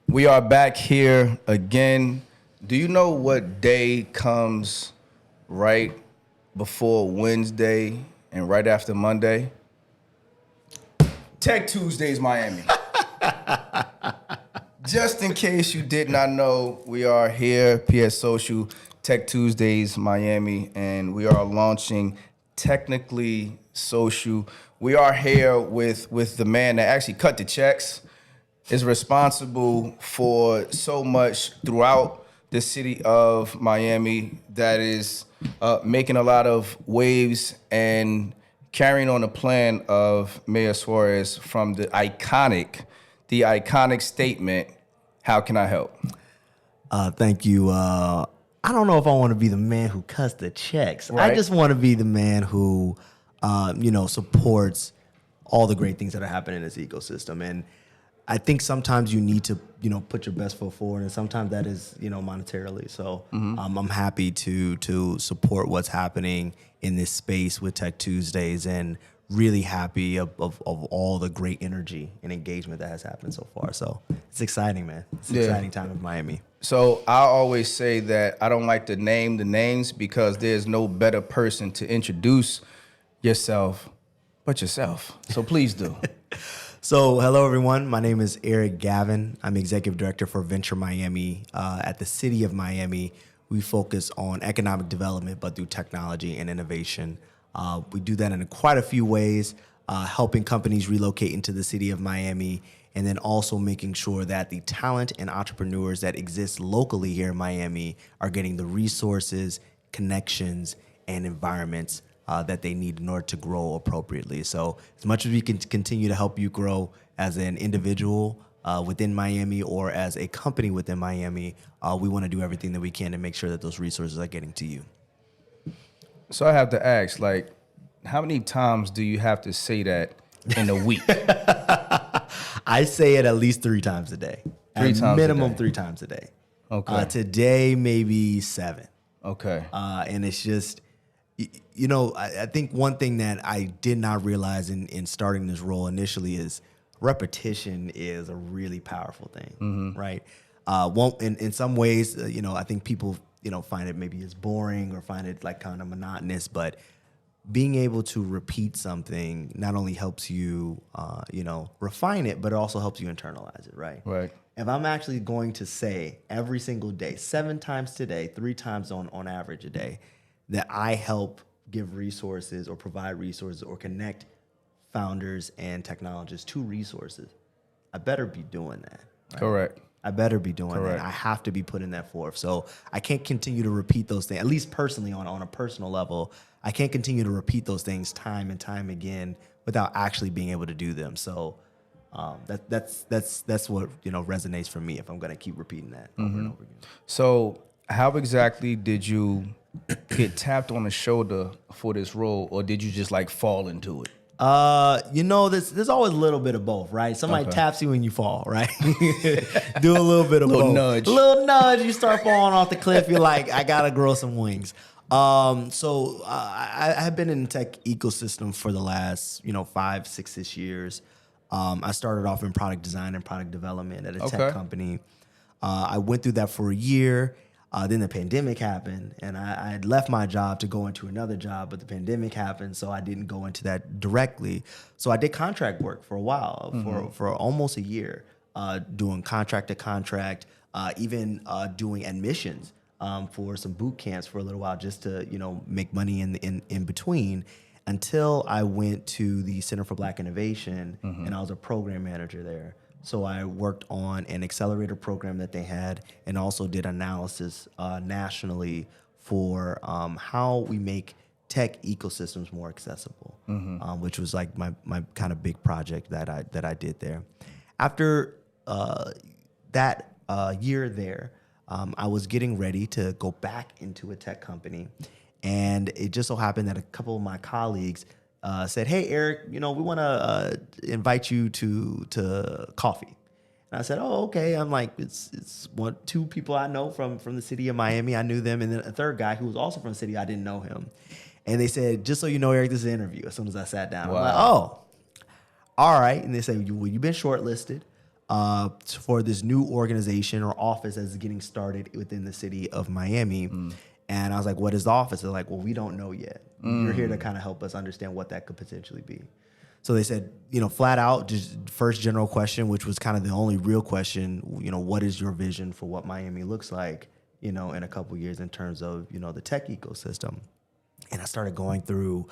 We are back here again. Do you know what day comes right before Wednesday and right after Monday? Tech Tuesdays Miami. Just in case you did not know, we are here, PS Social, Tech Tuesdays Miami, and we are launching Technically Social. We are here with the man that actually cut the checks, is responsible for so much throughout the city of Miami that is making a lot of waves and carrying on the plan of Mayor Suarez from the iconic statement, "How can I help?" Thank you. I don't know if I want to be the man who cuts the checks. Right. I just want to be the man who, supports all the great things that are happening in this ecosystem. And I think sometimes you need to, put your best foot forward, and sometimes that is, monetarily. So I'm happy to support what's happening in this space with Tech Tuesdays, and really happy of all the great energy and engagement that has happened so far. So it's exciting, man. It's an exciting time in Miami. So I always say that I don't like to name the names because there's no better person to introduce yourself but yourself. So please do. So, hello, everyone. My name is Erick Gavin. I'm Executive Director for Venture Miami at the City of Miami. We focus on economic development, but through technology and innovation. We do that in quite a few ways, helping companies relocate into the City of Miami, and then also making sure that the talent and entrepreneurs that exist locally here in Miami are getting the resources, connections, and environments that they need in order to grow appropriately. So as much as we can continue to help you grow as an individual within Miami or as a company within Miami, we want to do everything that we can to make sure that those resources are getting to you. So I have to ask, how many times do you have to say that in a week? I say it at least 3 times a day. Minimum 3 times a day. Okay. Today, maybe 7. Okay. And it's just, I think one thing that I did not realize in starting this role initially is repetition is a really powerful thing, right? In some ways, I think people, find it maybe as boring or find it like kind of monotonous, but being able to repeat something not only helps you, refine it, but it also helps you internalize it, right? Right. If I'm actually going to say every single day, 7 times today, 3 times on average a day, that I help give resources or provide resources or connect founders and technologists to resources, I better be doing that. Right? Correct. I better be doing Correct. that. I have to be putting that forth. So I can't continue to repeat those things, at least personally on a personal level. I can't continue to repeat those things time and time again without actually being able to do them. So that's what resonates for me if I'm going to keep repeating that over and over again. So how exactly did you get tapped on the shoulder for this role, or did you just fall into it? There's always a little bit of both, right? Somebody taps you when you fall, right? Do a little bit of both. Nudge. A little nudge. You start falling off the cliff. You're like, I gotta grow some wings. So I have been in the tech ecosystem for the last 5, 6-ish years. I started off in product design and product development at a tech company. I went through that for a year. Then the pandemic happened, and I had left my job to go into another job, but the pandemic happened, so I didn't go into that directly. So I did contract work for a while, for almost a year, doing contract to contract, even doing admissions for some boot camps for a little while, just to make money in between, until I went to the Center for Black Innovation, and I was a program manager there. So I worked on an accelerator program that they had, and also did analysis nationally for how we make tech ecosystems more accessible, which was like my kind of big project that I did there. After that year there, I was getting ready to go back into a tech company, and it just so happened that a couple of my colleagues said, "Hey, Eric, we want to invite you to coffee." And I said, "Oh, okay." I'm like, it's 2 people I know from the city of Miami. I knew them, and then a third guy who was also from the city. I didn't know him. And they said, "Just so you know, Eric, this is an interview." As soon as I sat down, Wow. I'm like, "Oh, all right. And they say, well, you've been shortlisted for this new organization or office that's getting started within the city of Miami. And I was like, what is the office? They're like, well, we don't know yet. You're here to kind of help us understand what that could potentially be. So they said, flat out, just first general question, which was kind of the only real question, what is your vision for what Miami looks like, in a couple years in terms of, the tech ecosystem? And I started going through,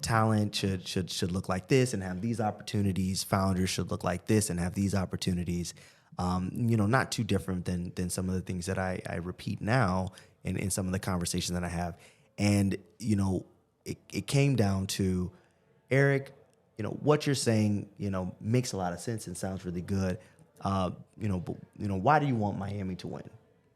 talent should look like this and have these opportunities. Founders should look like this and have these opportunities. Not too different than some of the things that I repeat now in some of the conversations that I have. And, it came down to, Erick, what you're saying, makes a lot of sense and sounds really good. But why do you want Miami to win,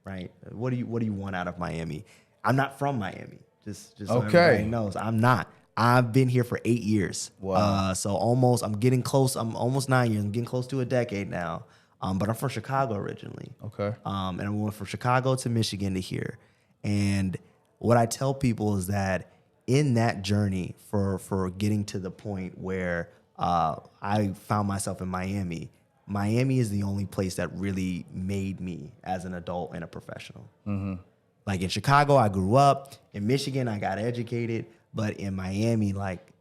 right? What do you want out of Miami? I'm not from Miami. Just so everybody knows, I'm not. I've been here for 8 years. Wow. So I'm getting close. I'm almost 9 years. I'm getting close to a decade now. But I'm from Chicago originally. Okay. And I went from Chicago to Michigan to here. And what I tell people is that in that journey for getting to the point where I found myself in Miami, Miami is the only place that really made me as an adult and a professional. Mm-hmm. Like in Chicago, I grew up. In Michigan, I got educated. But in Miami,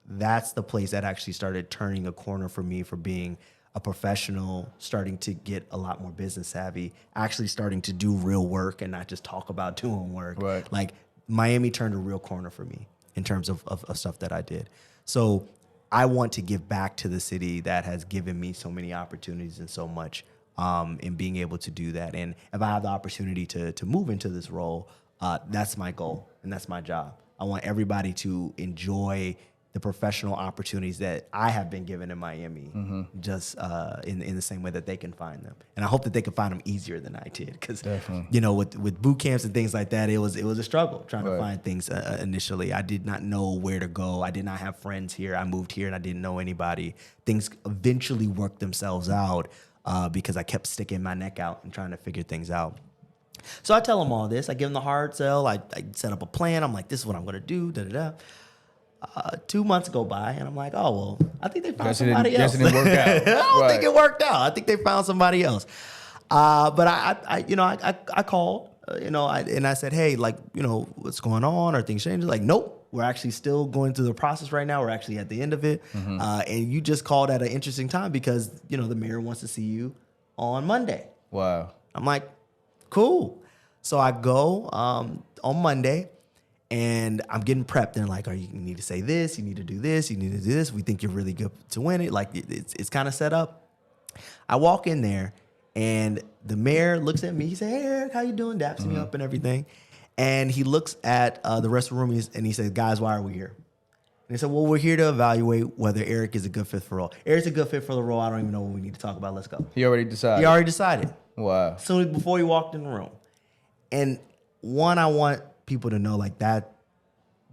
that's the place that actually started turning a corner for me for being a professional, starting to get a lot more business savvy, actually starting to do real work and not just talk about doing work. Right. Like Miami turned a real corner for me in terms of stuff that I did. So I want to give back to the city that has given me so many opportunities and so much in being able to do that. And if I have the opportunity to move into this role, that's my goal and that's my job. I want everybody to enjoy the professional opportunities that I have been given in Miami, just in the same way that they can find them. And I hope that they can find them easier than I did, because with boot camps and things like that, it was a struggle trying to find things initially. I did not know where to go. I did not have friends here. I moved here and I didn't know anybody. Things eventually worked themselves out because I kept sticking my neck out and trying to figure things out. So I tell them all this. I give them the hard sell. I set up a plan. I'm like, this is what I'm going to do. 2 months go by, and I'm like, oh, well, I think they found somebody else. It didn't work out. I don't think it worked out. I think they found somebody else. But I called, and I said, hey, what's going on? Are things changing? Like, nope, we're actually still going through the process right now. We're actually at the end of it. And you just called at an interesting time because, the mayor wants to see you on Monday. Wow. I'm like, cool. So I go on Monday. And I'm getting prepped. And like, you need to say this, you need to do this, you need to do this. We think you're really good to win it. Like, it's kind of set up. I walk in there, and the mayor looks at me. He said, hey, Erick, how you doing? Daps me up and everything. And he looks at the rest of the room, and he says, guys, why are we here? And they said, well, we're here to evaluate whether Erick is a good fit for the role. Erick's a good fit for the role. I don't even know what we need to talk about. Let's go. He already decided. He already decided. Wow. Soon before he walked in the room. And I want people to know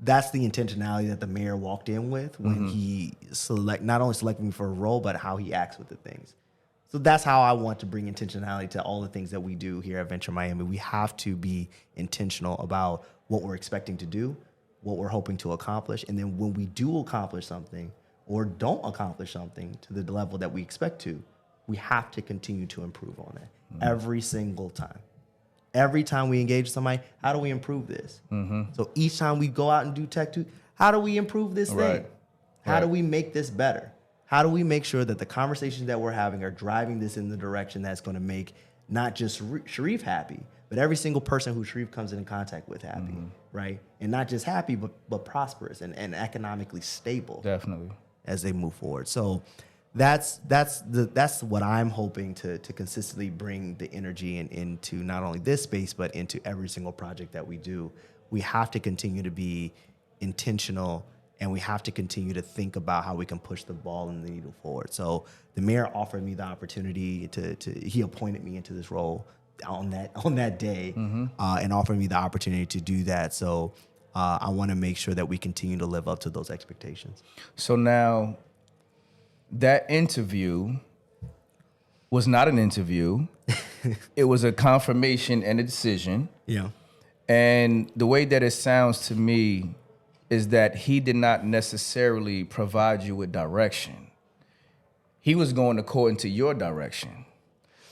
that's the intentionality that the mayor walked in with when he not only selected me for a role, but how he acts with the things. So that's how I want to bring intentionality to all the things that we do here at Venture Miami. We have to be intentional about what we're expecting to do, what we're hoping to accomplish. And then when we do accomplish something or don't accomplish something to the level that we expect to, we have to continue to improve on it every single time. Every time we engage somebody, how do we improve this? So each time we go out and do tech, how do we improve this thing? How do we make this better? How do we make sure that the conversations that we're having are driving this in the direction that's going to make not just Sharif happy, but every single person who Sharif comes in contact with happy, right? And not just happy, but prosperous and economically stable. Definitely. As they move forward. So that's what I'm hoping to consistently bring the energy into not only this space, but into every single project that we do. We have to continue to be intentional, and we have to continue to think about how we can push the ball and the needle forward. So the mayor offered me the opportunity he appointed me into this role on that day, and offered me the opportunity to do that. So I want to make sure that we continue to live up to those expectations. So now, that interview was not an interview. It was a confirmation and a decision. Yeah. And the way that it sounds to me is that he did not necessarily provide you with direction. he was going according to your direction.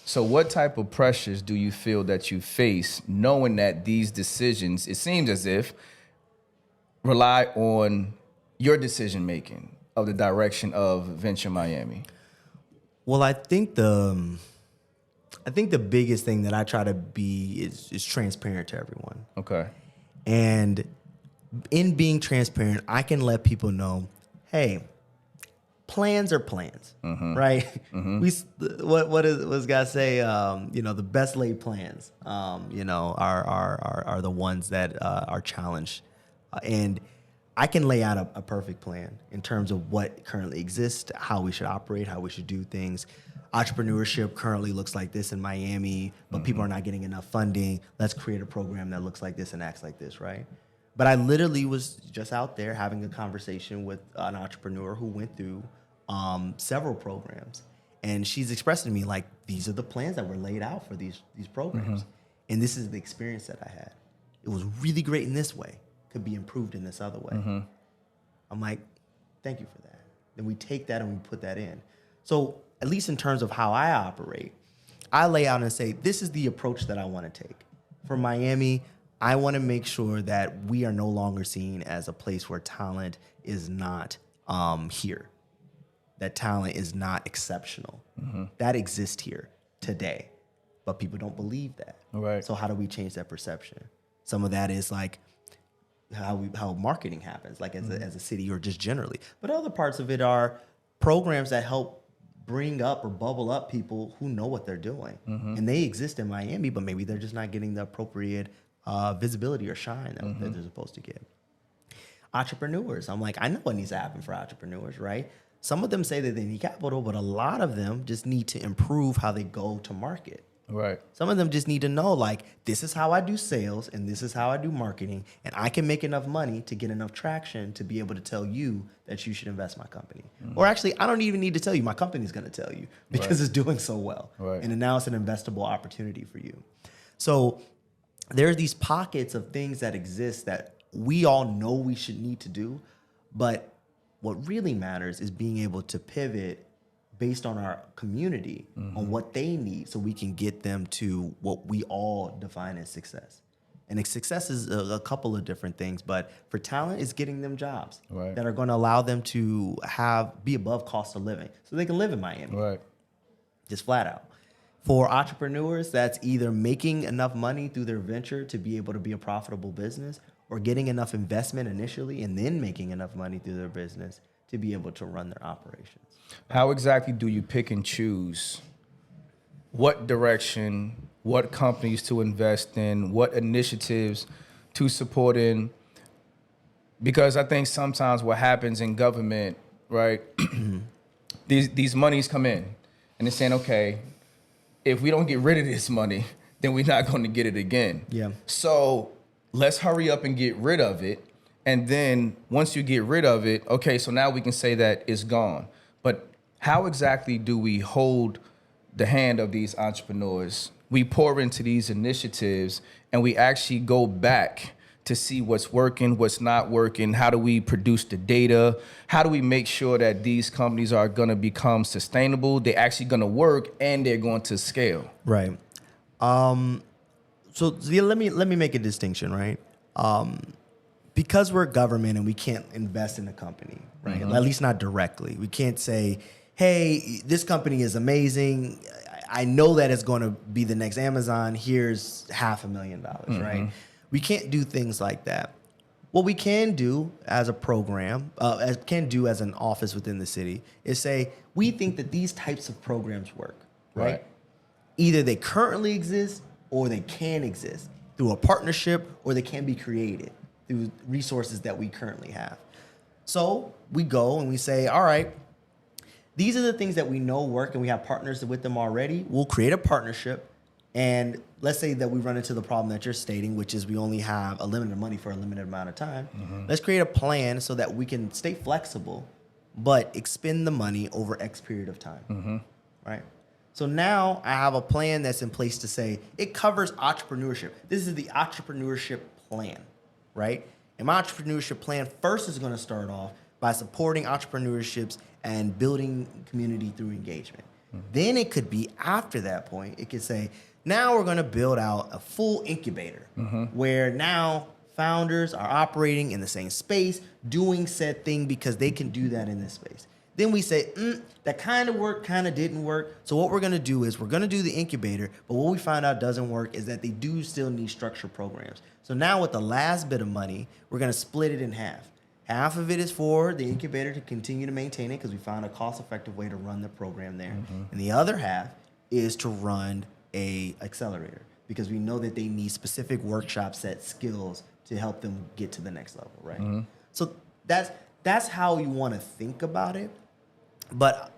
So what type of pressures do you feel that you face knowing that these decisions, it seems as if, rely on your decision making of the direction of Venture Miami? Well, I think the biggest thing that I try to be is transparent to everyone. Okay. And in being transparent, I can let people know, hey, plans are plans, right? What's guys say? The best laid plans, are the ones that are challenged, and I can lay out a perfect plan in terms of what currently exists, how we should operate, how we should do things. Entrepreneurship currently looks like this in Miami, but people are not getting enough funding. Let's create a program that looks like this and acts like this, right? But I literally was just out there having a conversation with an entrepreneur who went through several programs. And she's expressing to me, like, these are the plans that were laid out for these programs. And this is the experience that I had. It was really great in this way, could be improved in this other way. I'm like, thank you for that. Then we take that and we put that in. So at least in terms of how I operate, I lay out and say, this is the approach that I want to take. For Miami, I want to make sure that we are no longer seen as a place where talent is not here, that talent is not exceptional. That exists here today, but people don't believe that. Right. So how do we change that perception? Some of that is like how marketing happens, like as a city or just generally. But other parts of it are programs that help bring up or bubble up people who know what they're doing. And they exist in Miami, but maybe they're just not getting the appropriate visibility or shine that they're supposed to get. Entrepreneurs, I'm like, I know what needs to happen for entrepreneurs, right? Some of them say that they need capital, but a lot of them just need to improve how they go to market. Right. Some of them just need to know, like, this is how I do sales and this is how I do marketing, and I can make enough money to get enough traction to be able to tell you that you should invest in my company. Or actually, I don't even need to tell you. My company's going to tell you because it's doing so well. Right. And now it's an investable opportunity for you. So there are these pockets of things that exist that we all know we should need to do, but what really matters is being able to pivot based on our community on what they need so we can get them to what we all define as success. And success is a couple of different things, but for talent, it's getting them jobs that are going to allow them to be above cost of living so they can live in Miami. Right. Just flat out. For entrepreneurs, that's either making enough money through their venture to be able to be a profitable business, or getting enough investment initially and then making enough money through their business to be able to run their operations. How exactly do you pick and choose what direction, what companies to invest in, what initiatives to support in? Because I think sometimes what happens in government, right, these monies come in and they're saying, okay, if we don't get rid of this money, then we're not going to get it again. Yeah. So let's hurry up and get rid of it. And then once you get rid of it, okay, so now we can say that it's gone. But how exactly do we hold the hand of these entrepreneurs? We pour into these initiatives and we actually go back to see what's working, what's not working. How do we produce the data? How do we make sure that these companies are going to become sustainable? They're actually going to work and they're going to scale. Right. So let me make a distinction, right? Because we're government and we can't invest in a company, right? At least not directly. We can't say, hey, this company is amazing. I know that it's going to be the next Amazon. Here's $500,000, right? We can't do things like that. What we can do as a program, as an office within the city, is say, we think that these types of programs work, right? Either they currently exist or they can exist through a partnership, or they can be created through resources that we currently have. So we go and we say, all right, these are the things that we know work and we have partners with them already. We'll create a partnership. And let's say that we run into the problem that you're stating, which is we only have a limited money for a limited amount of time. Let's create a plan so that we can stay flexible, but expend the money over X period of time, right? So now I have a plan that's in place to say it covers entrepreneurship. This is the entrepreneurship plan, right? And my entrepreneurship plan first is going to start off by supporting entrepreneurships and building community through engagement. Then it could be after that point, it could say, now we're going to build out a full incubator where now founders are operating in the same space, doing said thing because they can do that in this space. Then we say, that kind of worked, kind of didn't work. So what we're going to do is we're going to do the incubator, but what we find out doesn't work is that they do still need structured programs. So now with the last bit of money, we're going to split it in half. Half of it is for the incubator to continue to maintain it because we found a cost-effective way to run the program there. And the other half is to run a accelerator because we know that they need specific workshop set skills to help them get to the next level, right? So that's how you want to think about it. But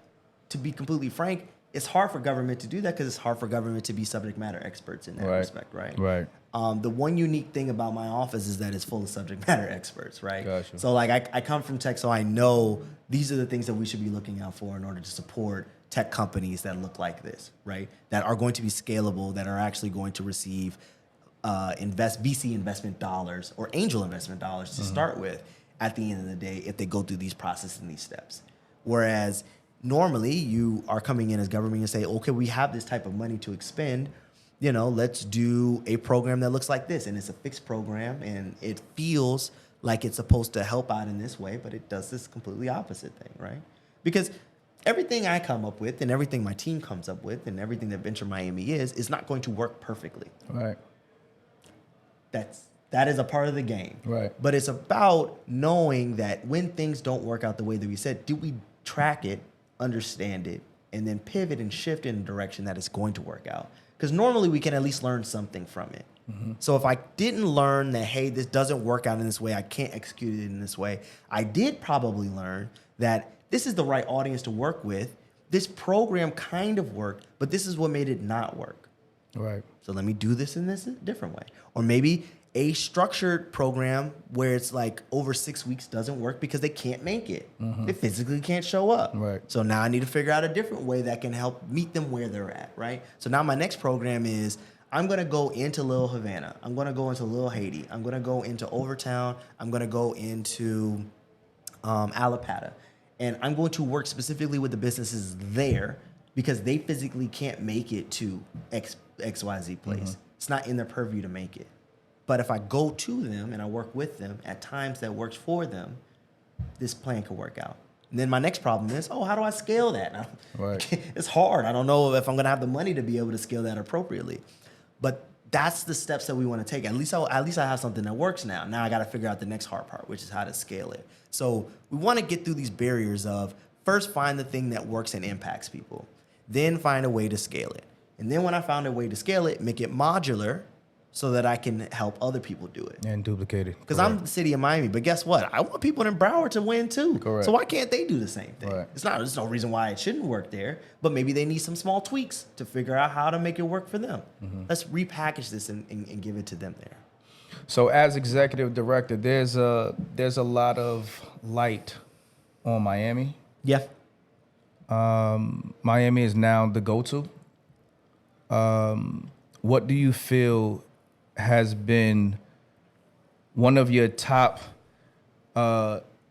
to be completely frank, it's hard for government to do that because it's hard for government to be subject matter experts in that respect, right? Right. The one unique thing about my office is that it's full of subject matter experts, right? Gotcha. So like I come from tech, so I know these are the things that we should be looking out for in order to support tech companies that look like this, right? That are going to be scalable, that are actually going to receive VC investment dollars or angel investment dollars to start with at the end of the day if they go through these processes and these steps. Whereas normally you are coming in as government and say, okay, we have this type of money to expend, let's do a program that looks like this. And it's a fixed program and it feels like it's supposed to help out in this way, but it does this completely opposite thing, right? Because everything I come up with and everything my team comes up with and everything that Venture Miami is not going to work perfectly. Right. That is a part of the game. Right. But it's about knowing that when things don't work out the way that we said, do we track it, understand it, and then pivot and shift in a direction that it's going to work out? Because normally we can at least learn something from it. So if I didn't learn that, hey, this doesn't work out in this way, I can't execute it in this way, I did probably learn that this is the right audience to work with. This program kind of worked, but this is what made it not work. Right. So let me do this in this different way. Or maybe a structured program where it's like over 6 weeks doesn't work because they can't make it. They physically can't show up. Right. So now I need to figure out a different way that can help meet them where they're at, right? So now my next program is I'm going to go into Little Havana. I'm going to go into Little Haiti. I'm going to go into Overtown. I'm going to go into Alapata. And I'm going to work specifically with the businesses there because they physically can't make it to XYZ place. It's not in their purview to make it. But if I go to them and I work with them at times that works for them, this plan could work out. And then my next problem is, how do I scale that? Right. It's hard. I don't know if I'm going to have the money to be able to scale that appropriately. But that's the steps that we want to take. At least I have something that works now. Now I got to figure out the next hard part, which is how to scale it. So we want to get through these barriers of first find the thing that works and impacts people, then find a way to scale it. And then when I found a way to scale it, make it modular so that I can help other people do it. And duplicate it. Because I'm the city of Miami, but guess what? I want people in Broward to win too. Correct. So why can't they do the same thing? Right. There's no reason why it shouldn't work there, but maybe they need some small tweaks to figure out how to make it work for them. Let's repackage this and give it to them there. So as executive director, there's a lot of light on Miami. Yeah. Miami is now the go-to. What do you feel has been one of your top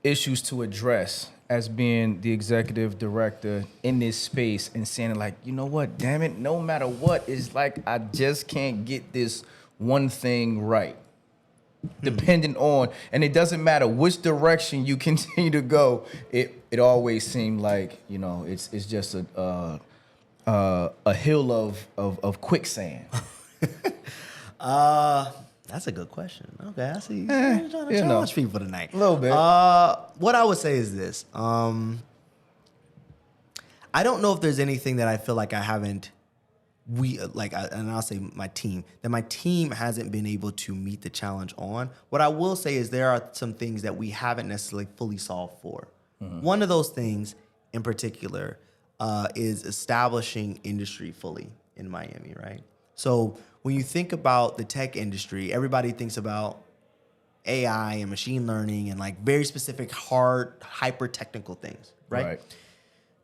issues to address as being the executive director in this space and saying like, you know what, damn it, no matter what, it's like I just can't get this one thing right. Depending on, and it doesn't matter which direction you continue to go, it always seemed like, it's just a hill of quicksand. That's a good question. Okay, I see. You're trying to challenge people tonight. A little bit. What I would say is this. I don't know if there's anything that I feel like I haven't, and I'll say my team, that my team hasn't been able to meet the challenge on. What I will say is there are some things that we haven't necessarily fully solved for. One of those things in particular is establishing industry fully in Miami, right? So when you think about the tech industry, everybody thinks about AI and machine learning and like very specific, hard, hyper technical things, right?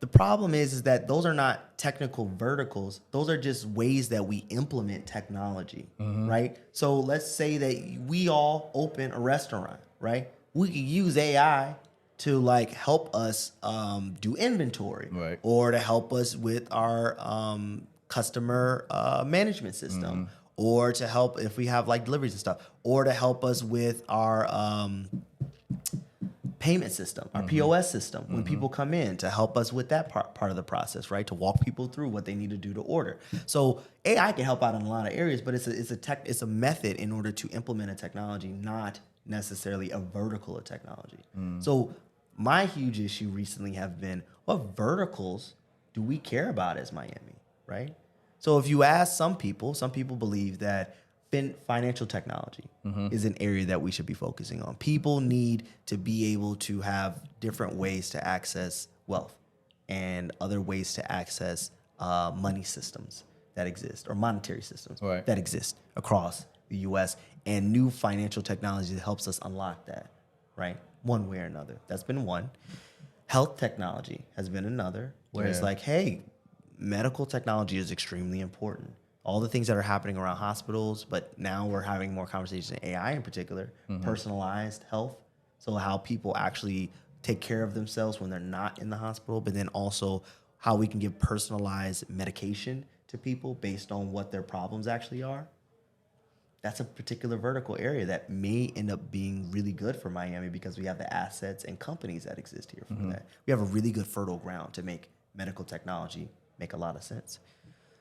The problem is that those are not technical verticals. Those are just ways that we implement technology, right? So let's say that we all open a restaurant, right? We could use AI to like help us do inventory, Right. or to help us with our customer management system, or to help if we have like deliveries and stuff, or to help us with our payment system, our POS system, when people come in, to help us with that part of the process, right? To walk people through what they need to do to order. So AI can help out in a lot of areas, but it's a method in order to implement a technology, not necessarily a vertical of technology. So my huge issue recently have been, what verticals do we care about as Miami, right? So if you ask some people believe that financial technology is an area that we should be focusing on. People need to be able to have different ways to access wealth and other ways to access money systems that exist, or monetary systems that exist across the U.S., and new financial technology that helps us unlock that, right? One way or another. That's been one. Health technology has been another, where it's like, hey, medical technology is extremely important. All the things that are happening around hospitals, but now we're having more conversations in AI in particular, personalized health. So how people actually take care of themselves when they're not in the hospital, but then also how we can give personalized medication to people based on what their problems actually are. That's a particular vertical area that may end up being really good for Miami, because we have the assets and companies that exist here for that. We have a really good fertile ground to make medical technology make a lot of sense.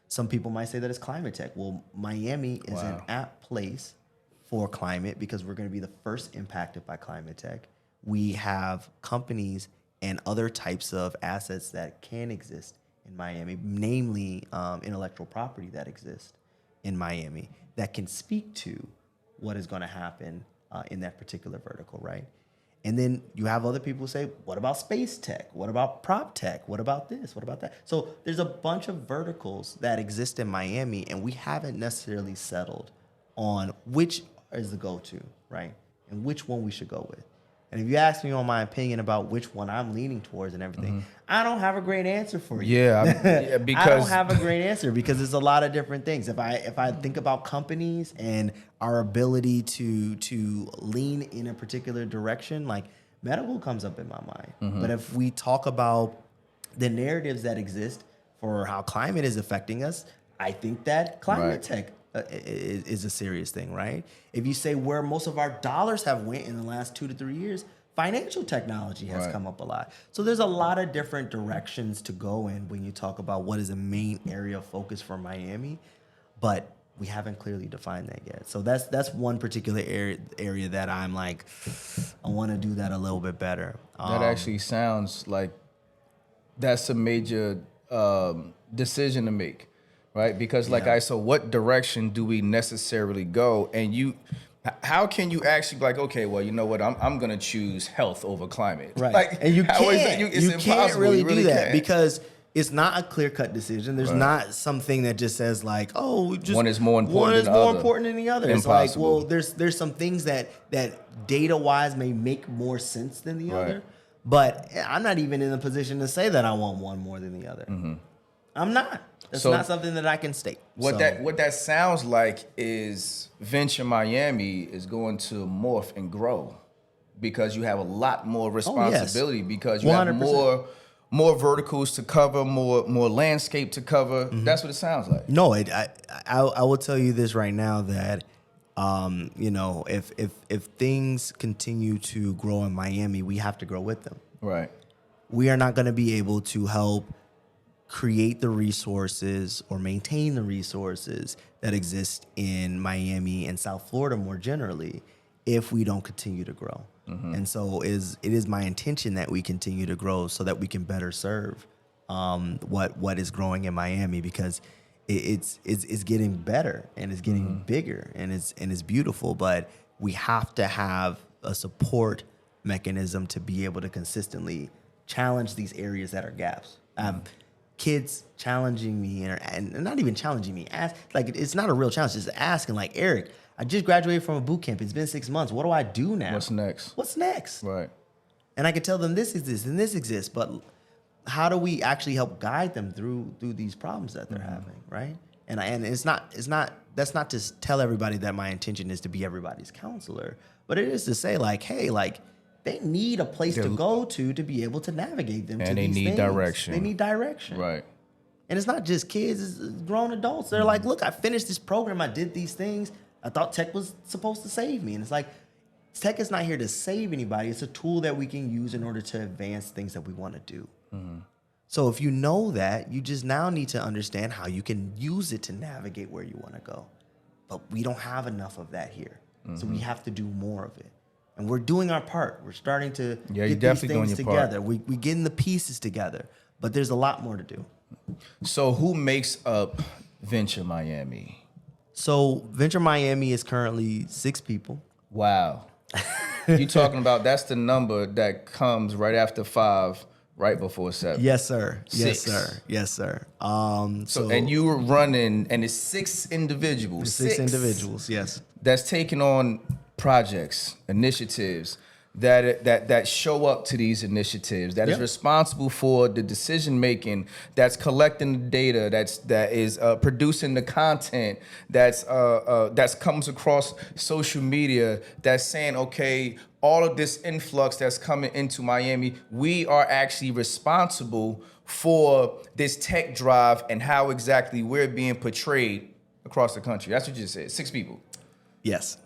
Some people might say that it's climate tech. Well, Miami is an apt place for climate, because we're going to be the first impacted by climate tech. We have companies and other types of assets that can exist in Miami, namely intellectual property that exists in Miami, that can speak to what is going to happen in that particular vertical, right? And then you have other people who say, what about space tech? What about prop tech? What about this? What about that? So there's a bunch of verticals that exist in Miami, and we haven't necessarily settled on which is the go-to, right? And which one we should go with. And if you ask me on my opinion about which one I'm leaning towards and everything, I don't have a great answer for you. Because I don't have a great answer, because there's a lot of different things. If I think about companies and our ability to lean in a particular direction, like medical comes up in my mind. But if we talk about the narratives that exist for how climate is affecting us, I think that climate tech is a serious thing, right? If you say where most of our dollars have went in the last 2 to 3 years, financial technology has come up a lot. So there's a lot of different directions to go in when you talk about what is a main area of focus for Miami, but we haven't clearly defined that yet. So that's one particular area that I'm like, I want to do that a little bit better. that actually sounds like that's a major decision to make. Right, because so what direction do we necessarily go? And how can you actually be like, okay, well, you know what, I'm gonna choose health over climate, right? Like, And you how is can't, that? It's you can't impossible. really You do that can't. because it's not a clear-cut decision. There's not something that just says like, oh, just One is more important than the more other. important than the other. It's like, Impossible. well, there's some things that data-wise may make more sense than the Right. other, but I'm not even in a position to say that I want one more than the other. I'm not. That's So not something that I can state. What that sounds like is Venture Miami is going to morph and grow, because you have a lot more responsibility, because you have 100%. more verticals to cover, more landscape to cover. That's what it sounds like. No, I will tell you this right now that if things continue to grow in Miami, we have to grow with them. Right. We are not going to be able to help create the resources or maintain the resources that exist in Miami and South Florida more generally if we don't continue to grow. And so it is my intention that we continue to grow so that we can better serve what is growing in Miami, because it's getting better and it's getting bigger and it's beautiful, but we have to have a support mechanism to be able to consistently challenge these areas that are gaps. Kids challenging me and not even challenging me. It's not a real challenge. Just asking like, Eric, I just graduated from a boot camp. It's been 6 months. What do I do now? What's next? What's next? Right. And I can tell them this exists and this exists, but how do we actually help guide them through these problems that they're having, right? And that's not to tell everybody that my intention is to be everybody's counselor, but it is to say like, hey, like they need a place to go to be able to navigate them to these things. And they need direction. They need direction. Right. And it's not just kids, it's grown adults. They're like, look, I finished this program. I did these things. I thought tech was supposed to save me. And it's like, tech is not here to save anybody. It's a tool that we can use in order to advance things that we want to do. So if you know that, you just now need to understand how you can use it to navigate where you want to go. But we don't have enough of that here. So we have to do more of it. And we're doing our part. We're starting to get these things together. We're getting the pieces together. But there's a lot more to do. So who makes up Venture Miami? So Venture Miami is currently 6 people. Wow. You talking about that's the number that comes right after 5, right before 7. Yes, sir. 6. Yes, sir. Yes, sir. So and you were running, and it's 6 individuals. 6 individuals, yes. That's taking on projects, initiatives that show up to these initiatives, that is responsible for the decision making, that's collecting the data, that is producing the content, that's comes across social media, that's saying, okay, all of this influx that's coming into Miami, we are actually responsible for this tech drive and how exactly we're being portrayed across the country. That's what you just said. 6 people. Yes.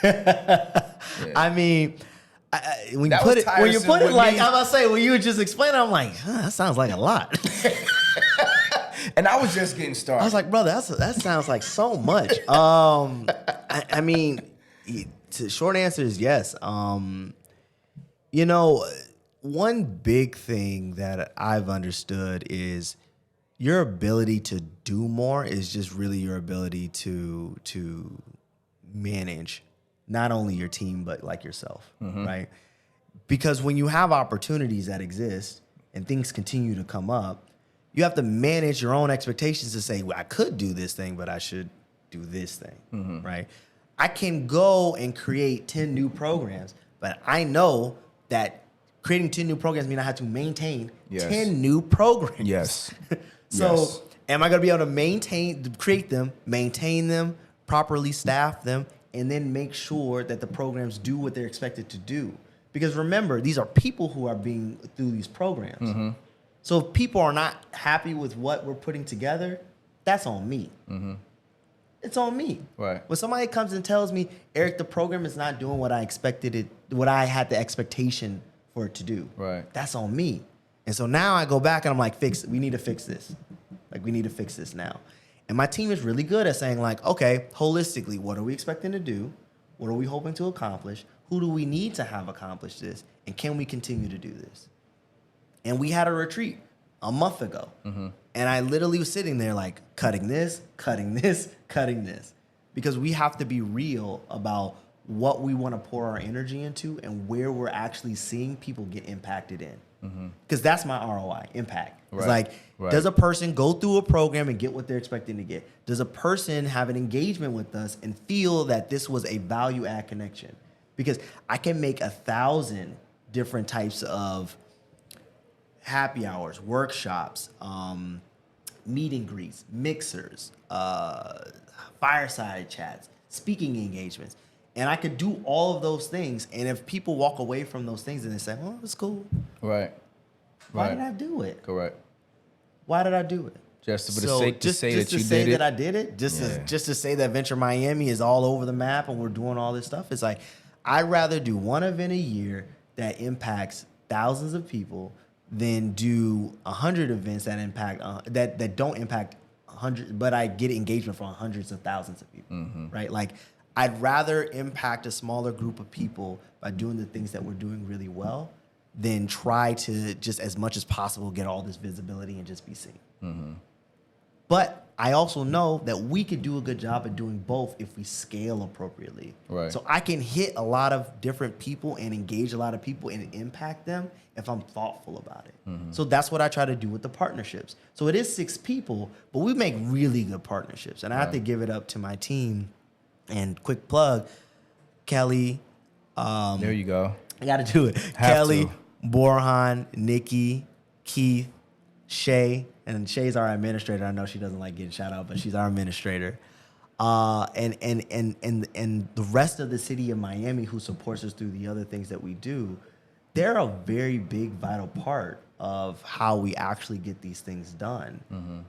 I mean, when you put it like, I'm about to say, when you were just explaining, I'm like, that sounds like a lot. And I was just getting started. I was like, brother, that sounds like so much. I mean, the short answer is yes. You know, one big thing that I've understood is your ability to do more is just really your ability to manage not only your team, but like yourself, right? Because when you have opportunities that exist and things continue to come up, you have to manage your own expectations to say, well, I could do this thing, but I should do this thing, right? I can go and create 10 new programs, but I know that creating 10 new programs means I have to maintain 10 new programs. Yes. So am I going to be able to create them, maintain them, properly staff them, and then make sure that the programs do what they're expected to do? Because remember, these are people who are being through these programs. So if people are not happy with what we're putting together, that's on me. It's on me. Right. When somebody comes and tells me, Eric, the program is not doing what I expected it, what I had the expectation for it to do. Right. That's on me. And so now I go back and I'm like, we need to fix this. Like, we need to fix this now. And my team is really good at saying, like, okay, holistically, what are we expecting to do? What are we hoping to accomplish? Who do we need to have accomplish this? And can we continue to do this? And we had a retreat a month ago. And I literally was sitting there like cutting this. Because we have to be real about what we want to pour our energy into and where we're actually seeing people get impacted in. Because that's my ROI, impact. It's like, does a person go through a program and get what they're expecting to get? Does a person have an engagement with us and feel that this was a value add connection? Because I can make 1,000 different types of happy hours, workshops, meet and greets, mixers, fireside chats, speaking engagements. And I could do all of those things. And if people walk away from those things and they say, well, it's cool. Right. Why did I do it? Correct. Why did I do it? Just for the sake to say that you did it. Just to say that I did it. Just to say that Venture Miami is all over the map and we're doing all this stuff. It's like, I'd rather do one event a year that impacts thousands of people than do 100 events that impact that don't impact 100, but I get engagement from hundreds of thousands of people, right? Like, I'd rather impact a smaller group of people by doing the things that we're doing really well than try to just as much as possible get all this visibility and just be seen. But I also know that we could do a good job at doing both if we scale appropriately. Right. So I can hit a lot of different people and engage a lot of people and impact them if I'm thoughtful about it. So that's what I try to do with the partnerships. So it is 6 people, but we make really good partnerships. And I have to give it up to my team. And quick plug, Kelly. There you go. I got to do it. Kelly, Borhan, Nikki, Keith, Shay. And Shay's our administrator. I know she doesn't like getting shout out, but she's our administrator. And the rest of the city of Miami who supports us through the other things that we do. they're a very big, vital part of how we actually get these things done.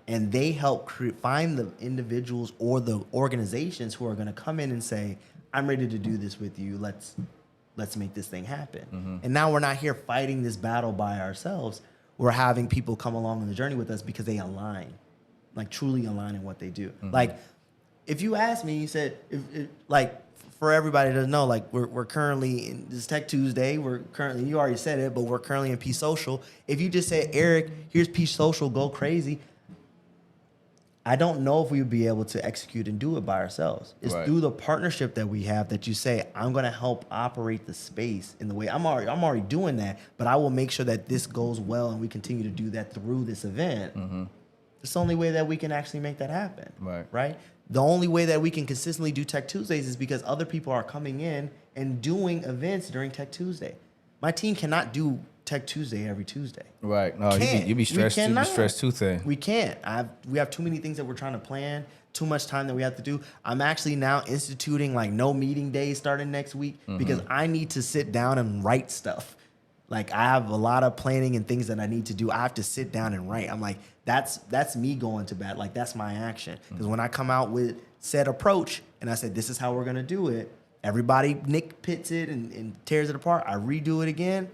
And they help find the individuals or the organizations who are going to come in and say, I'm ready to do this with you. Let's make this thing happen. And now we're not here fighting this battle by ourselves. We're having people come along on the journey with us because they align, like truly align in what they do. Like, if you ask me, you said, like, for everybody to know, like, we're currently in this Tech Tuesday. You already said it, but we're currently in Peace Social. If you just say, Eric, here's Peace Social, go crazy, I don't know if we would be able to execute and do it by ourselves. It's through the partnership that we have that you say, I'm going to help operate the space in the way I'm already doing that, but I will make sure that this goes well and we continue to do that through this event. It's the only way that we can actually make that happen. Right? The only way that we can consistently do Tech Tuesdays is because other people are coming in and doing events during Tech Tuesday. My team cannot do Tech Tuesday every Tuesday. Right. No, you be stressed too thin. We can't. We have too many things that we're trying to plan, too much time that we have to do. I'm actually now instituting like no meeting days starting next week because I need to sit down and write stuff. Like, I have a lot of planning and things that I need to do. I have to sit down and write. I'm like, that's me going to bat. Like, that's my action. Because when I come out with said approach and I said, this is how we're going to do it, everybody nitpicks it and tears it apart. I redo it again.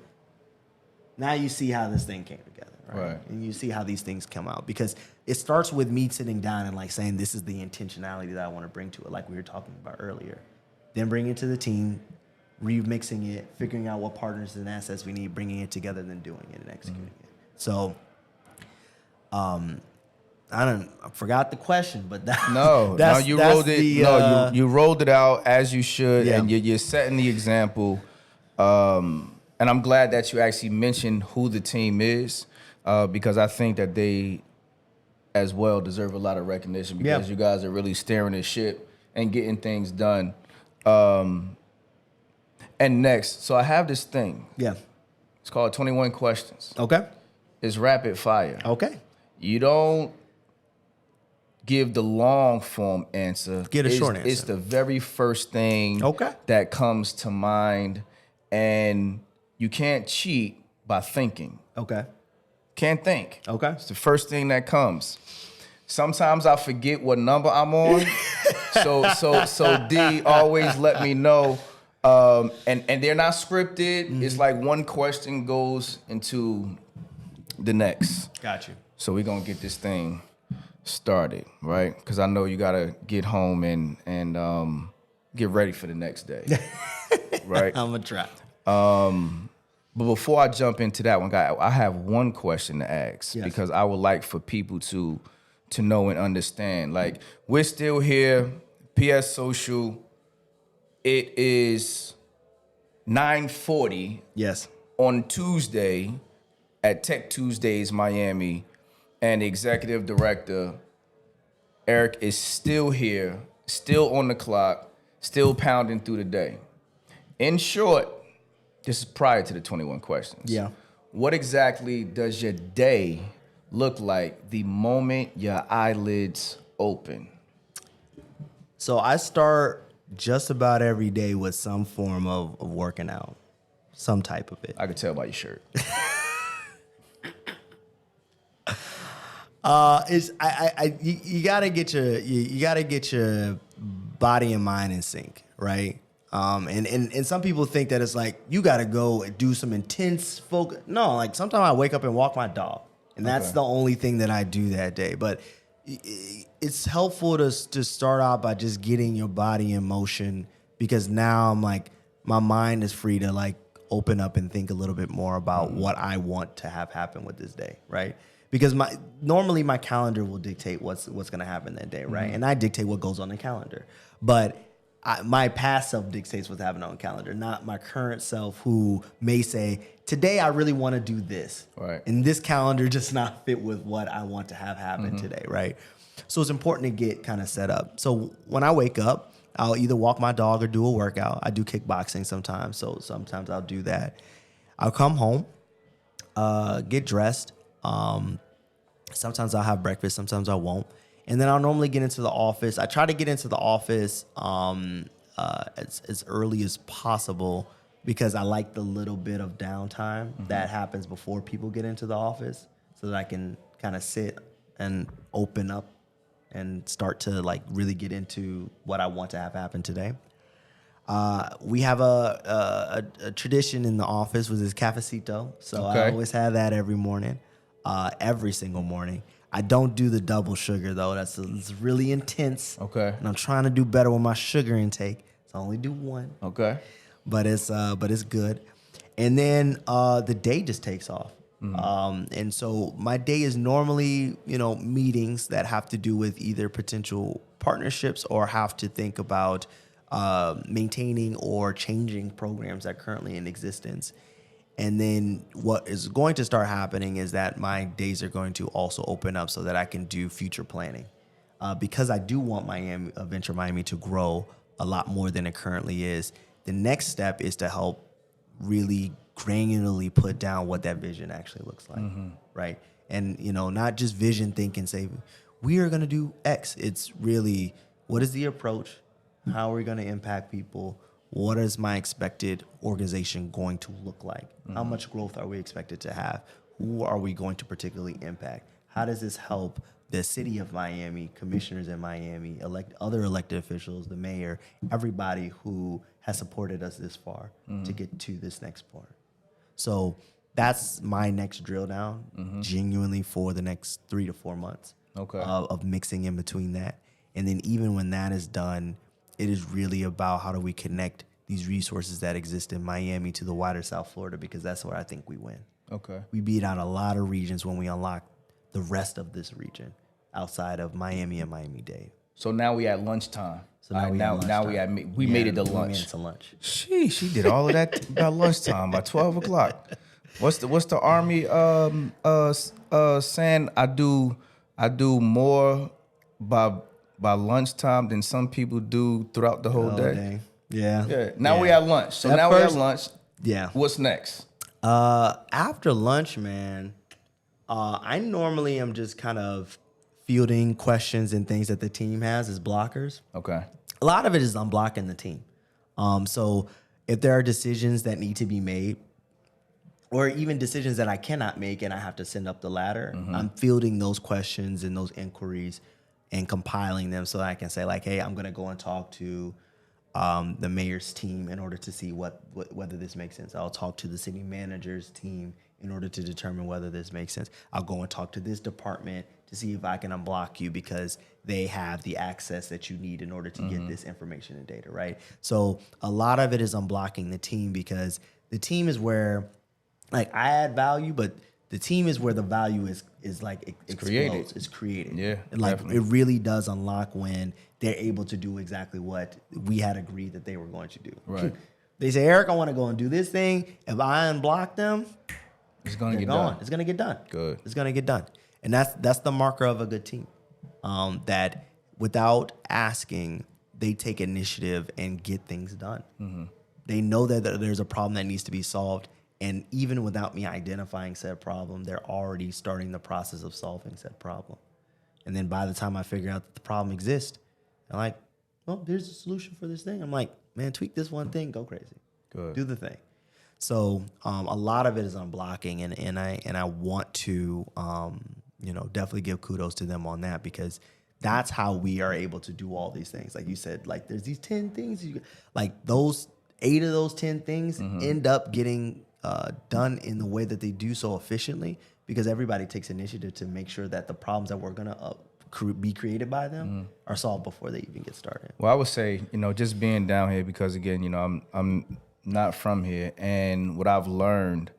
Now you see how this thing came together, right? And you see how these things come out. Because it starts with me sitting down and like saying, this is the intentionality that I want to bring to it, like we were talking about earlier. Then bring it to the team, remixing it, figuring out what partners and assets we need, bringing it together, then doing it and executing it. So, I forgot the question, but you rolled it out as you should, and you're setting the example. And I'm glad that you actually mentioned who the team is, because I think that they, as well, deserve a lot of recognition because you guys are really steering the ship and getting things done. And next, so I have this thing. It's called 21 questions. Okay. It's rapid fire. Okay. You don't give the long form answer. Get a short answer. It's the very first thing that comes to mind, and you can't cheat by thinking. Can't think. It's the first thing that comes. Sometimes I forget what number I'm on. so D always let me know. And they're not scripted. It's like one question goes into the next. Got you. So we're gonna get this thing started, right? Because I know you gotta get home and get ready for the next day. Right? I'm gonna try. But before I jump into that one, guy, I have one question to ask because I would like for people to know and understand. Like, we're still here, PS Social. It is 9:40 on Tuesday at Tech Tuesdays Miami, and the executive director, Erick, is still here, still on the clock, still pounding through the day. In short, this is prior to the 21 questions. What exactly does your day look like the moment your eyelids open? So I start just about every day with some form of working out, some type of it. I could tell by your shirt. You gotta get your body and mind in sync, right? And some people think that it's like you gotta go and do some intense focus. No, like sometimes I wake up and walk my dog, and that's the only thing that I do that day. But it's helpful to start out by just getting your body in motion, because now I'm like, my mind is free to like open up and think a little bit more about what I want to have happen with this day, right? Because normally my calendar will dictate what's going to happen that day, right? And I dictate what goes on the calendar. But my past self dictates what's happening on the calendar, not my current self, who may say, today I really want to do this. Right. And this calendar does not fit with what I want to have happen today, right? So it's important to get kind of set up. So when I wake up, I'll either walk my dog or do a workout. I do kickboxing sometimes, so sometimes I'll do that. I'll come home, get dressed. Sometimes I'll have breakfast, sometimes I won't. And then I'll normally get into the office. I try to get into the office as early as possible, because I like the little bit of downtime that happens before people get into the office, so that I can kind of sit and open up and start to like really get into what I want to have happen today. We have a tradition in the office, which is cafecito. So I always have that every morning, every single morning. I don't do the double sugar though. It's really intense. Okay. And I'm trying to do better with my sugar intake. So I only do one. Okay. But it's good. And then the day just takes off. And so my day is normally, meetings that have to do with either potential partnerships or have to think about maintaining or changing programs that are currently in existence. And then what is going to start happening is that my days are going to also open up so that I can do future planning. Because I do want Venture Miami to grow a lot more than it currently is. The next step is to help really granularly put down what that vision actually looks like, right? And, not just vision thinking, say, we are going to do X. It's really, what is the approach? How are we going to impact people? What is my expected organization going to look like? How much growth are we expected to have? Who are we going to particularly impact? How does this help the city of Miami, commissioners in Miami, other elected officials, the mayor, everybody who has supported us this far to get to this next part? So that's my next drill down, genuinely for the next 3 to 4 months of mixing in between that. And then even when that is done, it is really about how do we connect these resources that exist in Miami to the wider South Florida, because that's where I think we win. Okay. We beat out a lot of regions when we unlock the rest of this region outside of Miami and Miami-Dade. So now we at lunchtime. So now we made it to lunch. We made it to lunch. She did all of that by lunchtime, by 12 o'clock. What's the Army saying? I do more by lunchtime than some people do throughout the whole day. Yeah. Now we at lunch. So now we at lunch. Yeah. What's next? After lunch, man, I normally am just kind of fielding questions and things that the team has as blockers. Okay. A lot of it is unblocking the team. So if there are decisions that need to be made, or even decisions that I cannot make and I have to send up the ladder, I'm fielding those questions and those inquiries and compiling them so that I can say like, hey, I'm going to go and talk to the mayor's team in order to see whether this makes sense. I'll talk to the city manager's team in order to determine whether this makes sense. I'll go and talk to this department to see if I can unblock you because they have the access that you need in order to get this information and data, right? So a lot of it is unblocking the team, because the team is where, like, I add value, but the team is where the value is like it's created. It's created. Yeah, and like definitely. it really does unlock when they're able to do exactly what we had agreed that they were going to do. Right. They say, Eric, I want to go and do this thing. If I unblock them, It's gonna get going. done. It's gonna get done. Good. It's gonna get done, and that's the marker of a good team. That without asking, they take initiative and get things done. They know that there's a problem that needs to be solved, and even without me identifying said problem, they're already starting the process of solving said problem. And then by the time I figure out that the problem exists, they're like, well, there's a solution for this thing. I'm like, man, tweak this one thing, go crazy. Good. Do the thing. So a lot of it is unblocking, and I want to definitely give kudos to them on that, because that's how we are able to do all these things. Like you said, like there's these 10 things, like those 8 of those 10 things end up getting done in the way that they do so efficiently, because everybody takes initiative to make sure that the problems that we're gonna be created by them are solved before they even get started. Well, I would say, just being down here, because again, I'm not from here, and what I've learned,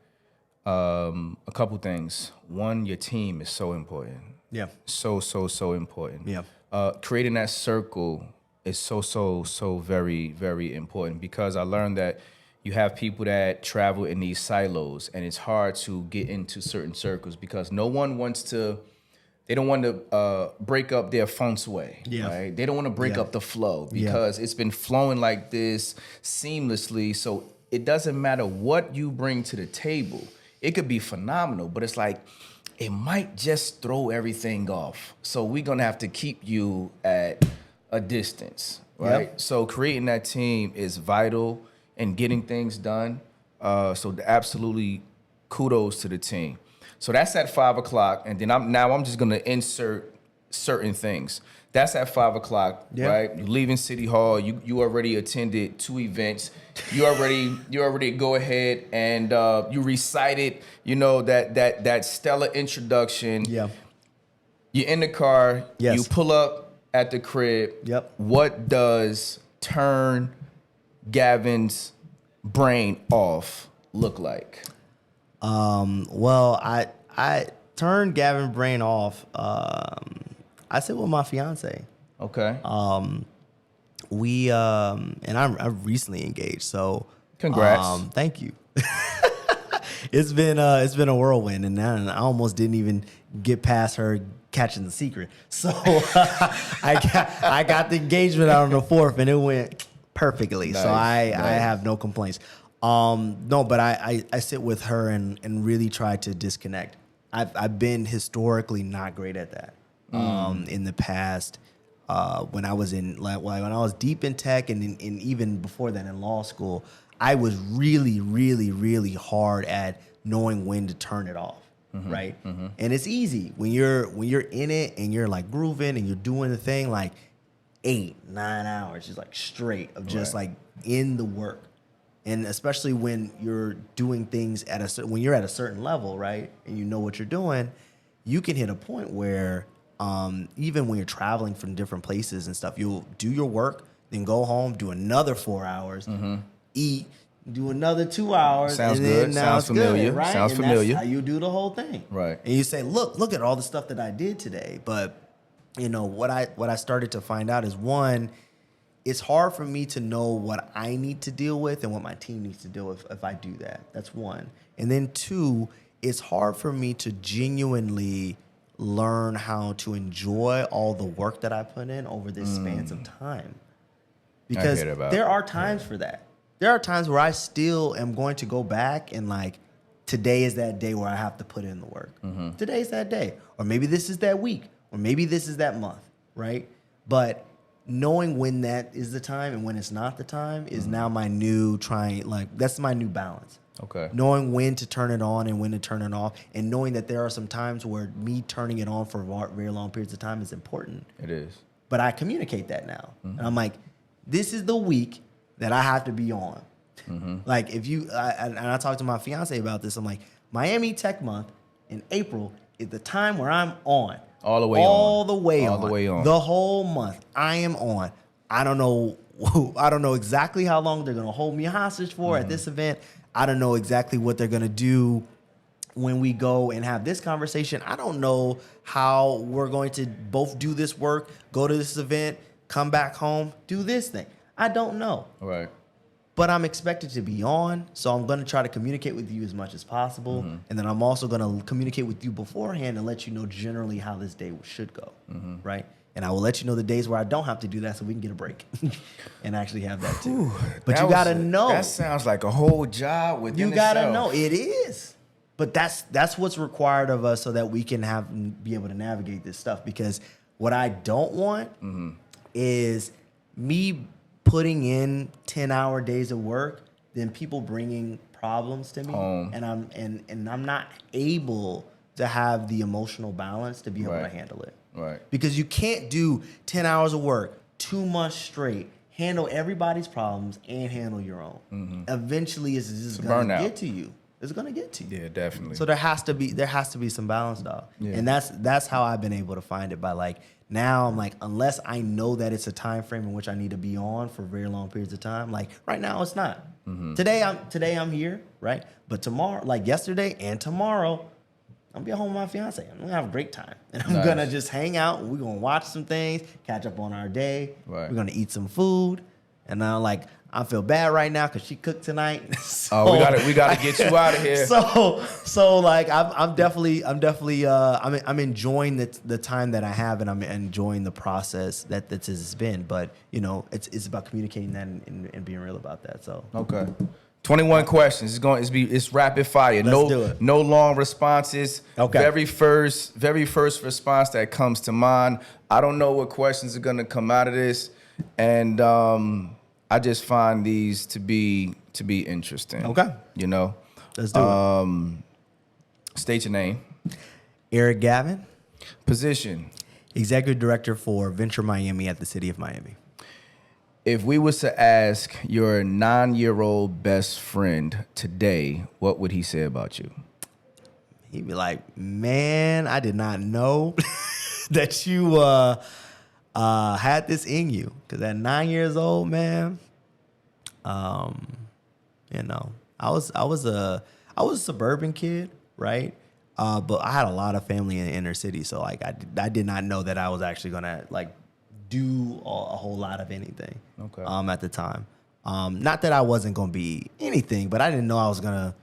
a couple things. One, your team is so important. Yeah. So important. Yeah. Creating that circle is so very, very important, because I learned that you have people that travel in these silos, and it's hard to get into certain circles because no one wants to. They don't want to break up their feng shui, right? They don't want to break up the flow, because it's been flowing like this seamlessly. So it doesn't matter what you bring to the table. It could be phenomenal, but it's like it might just throw everything off. So we're going to have to keep you at a distance, right? Yep. So creating that team is vital. and getting things done. So absolutely kudos to the team. So that's at 5 o'clock, and then I'm just gonna insert certain things. That's at 5 o'clock, right? You're leaving City Hall. You already attended 2 events. You already go ahead and you recited, that stellar introduction. Yeah. You're in the car. Yes. You pull up at the crib. Yep. What does turn Gavin's brain off look like? Well, I turned Gavin brain off. I sit with my fiance. Okay. We and I'm recently engaged, so Congrats. Thank you. It's been a whirlwind, and I almost didn't even get past her catching the secret. So I got the engagement out on the 4th, and it went perfectly. Nice, so I nice. have no complaints. No, but I sit with her and really try to disconnect. I've been historically not great at that. In the past, when I was when I was deep in tech and even before that in law school, I was really, really, really hard at knowing when to turn it off. Right. Mm-hmm. And it's easy when you're in it and you're like grooving and you're doing the thing like 8-9 hours, just like straight of just like in the work. And especially when you're doing things when you're at a certain level, right, and you know what you're doing, you can hit a point where even when you're traveling from different places and stuff, you'll do your work, then go home, do another 4 hours, eat, do another 2 hours. Sounds and good. then now Sounds it's familiar. Good, right? Sounds and familiar. That's how you do the whole thing, Right. And you say, look at all the stuff that I did today. But what I started to find out is, one, it's hard for me to know what I need to deal with and what my team needs to deal with if I do that. That's one. And then 2, it's hard for me to genuinely learn how to enjoy all the work that I put in over this spans of time. Because there are times for that. There are times where I still am going to go back and like, today is that day where I have to put in the work. Today's that day. Or maybe this is that week. Or maybe this is that month, right? But knowing when that is the time and when it's not the time is now my new that's my new balance. Okay. Knowing when to turn it on and when to turn it off, and knowing that there are some times where me turning it on for very long periods of time is important. It is. But I communicate that now. And I'm like, this is the week that I have to be on. Like if you, and I talked to my fiance about this, I'm like, Miami Tech Month in April is the time where I'm on. All the way on. The whole month I am on. I don't know exactly how long they're going to hold me hostage for at this event. I don't know exactly what they're going to do when we go and have this conversation. I don't know how we're going to both do this work, go to this event, come back home, do this thing. I don't know. Right. But I'm expected to be on, so I'm going to try to communicate with you as much as possible. And then I'm also going to communicate with you beforehand and let you know generally how this day should go, right? And I will let you know the days where I don't have to do that so we can get a break and actually have that too. But you got to know. That sounds like a whole job within You got to itself. know. It is. But that's what's required of us so that we can be able to navigate this stuff. Because what I don't want is me putting in 10-hour days of work, then people bringing problems to me, and I'm not able to have the emotional balance to be able to handle it. Right. Because you can't do 10 hours of work, 2 months straight, handle everybody's problems and handle your own. Eventually, it's just going to get to you. It's going to get to you. Yeah, definitely. So there has to be some balance, dog. Yeah. And that's how I've been able to find it by like. Now I'm like, unless I know that it's a time frame in which I need to be on for very long periods of time, like right now it's not. Today I'm here, right? But tomorrow, like yesterday and tomorrow, I'm gonna be home with my fiance. I'm gonna have a great time. And I'm gonna just hang out. We're gonna watch some things, catch up on our day. Right. We're gonna eat some food. And now I feel bad right now because she cooked tonight. So, we gotta get you out of here. So like I'm definitely I'm enjoying the time that I have, and I'm enjoying the process that this has been. But it's about communicating that and being real about that. So okay. 21 questions. It's rapid fire. Let's do it. No long responses. Okay. Very first response that comes to mind. I don't know what questions are gonna come out of this, and I just find these to be interesting. Okay. You know, Let's do it. state your name, Erick Gavin, position. Executive Director for Venture Miami at the City of Miami. If we was to ask your 9-year-old best friend today, what would he say about you? He'd be like, man, I did not know that you had this in you. Because at 9 years old, man, you know, I was a suburban kid, right? But I had a lot of family in the inner city, so like I did not know that I was actually gonna like do a whole lot of anything. Okay. At the time, not that I wasn't gonna be anything, but I didn't know I was gonna,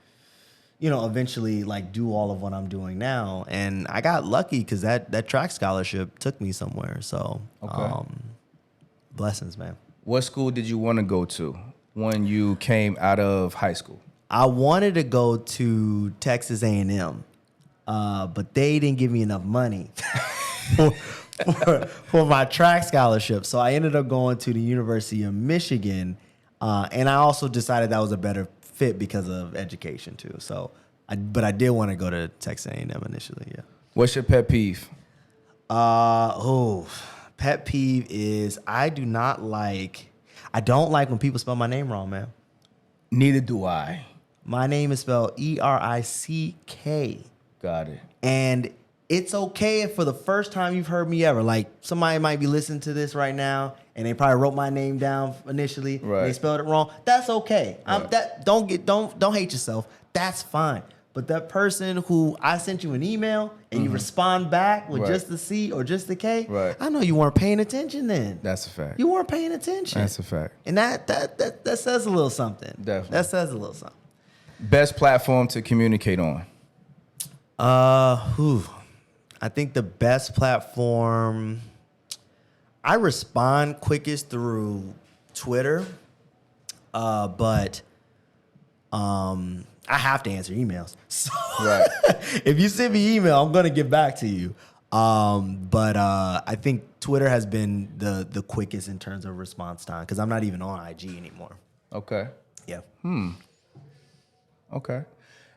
you know, eventually like do all of what I'm doing now. And I got lucky because that track scholarship took me somewhere. So, Okay. blessings, man. What school did you want to go to when you came out of high school? I wanted to go to Texas A&M, but they didn't give me enough money for my track scholarship. So I ended up going to the University of Michigan, and I also decided that was a better fit because of education too. So, but I did want to go to Texas A&M initially. Yeah. What's your pet peeve? Pet peeve is I don't like when people spell my name wrong, man. Neither do I. My name is spelled Erick. Got it. And it's okay if for the first time you've heard me ever, like somebody might be listening to this right now and they probably wrote my name down initially. Right. And they spelled it wrong. That's okay. Right. Don't hate yourself. That's fine. But that person who I sent you an email and you respond back with Right. just the C or just the K, Right. I know you weren't paying attention then. That's a fact. You weren't paying attention. That's a fact. And that says a little something. Definitely. That says a little something. Best platform to communicate on? I think the best platform, I respond quickest through Twitter, but I have to answer emails. So Right. if you send me email, I'm gonna get back to you. But I think Twitter has been the quickest in terms of response time because I'm not even on IG anymore. Okay. Yeah. Okay.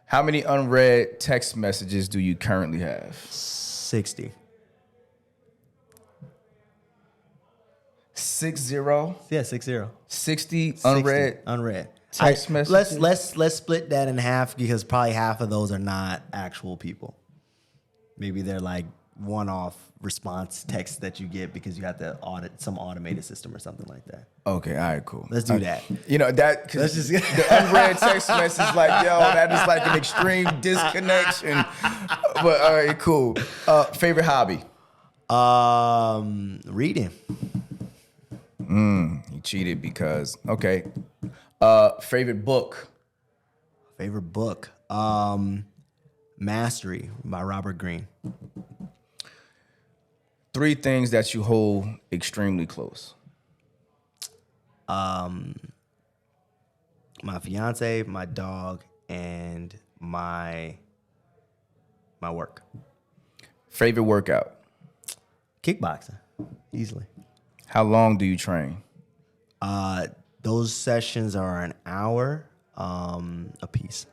How many unread text messages do you currently have? 60. 60? Yeah, 60. 60 unread? Unread. Text messages? Let's split that in half because probably half of those are not actual people. Maybe they're like one-off response texts that you get because you have to audit some automated system or something like that. Okay, all right, cool. Let's do that. You know, that, Let's because just- the unread text message, like, yo, that is like an extreme disconnection. But, all right, cool. Favorite hobby? Reading. He cheated because, okay. Favorite book? Favorite book. Mastery by Robert Greene. 3 things that you hold extremely close. My fiance, my dog, and my work. Favorite workout? Kickboxing, easily. How long do you train? Those sessions are an hour a piece.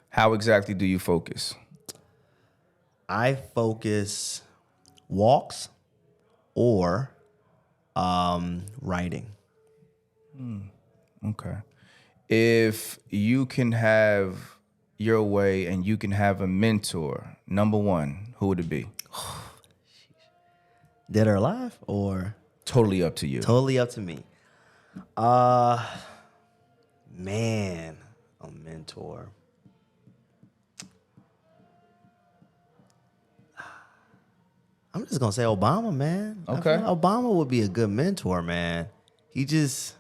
How exactly do you focus? I focus walks or writing. Okay. If you can have your way and you can have a mentor, number 1, who would it be? Dead or alive or Totally up to you. totally up to me. Man, a mentor. I'm just gonna say Obama, man. I Okay. feel like Obama would be a good mentor, man. He just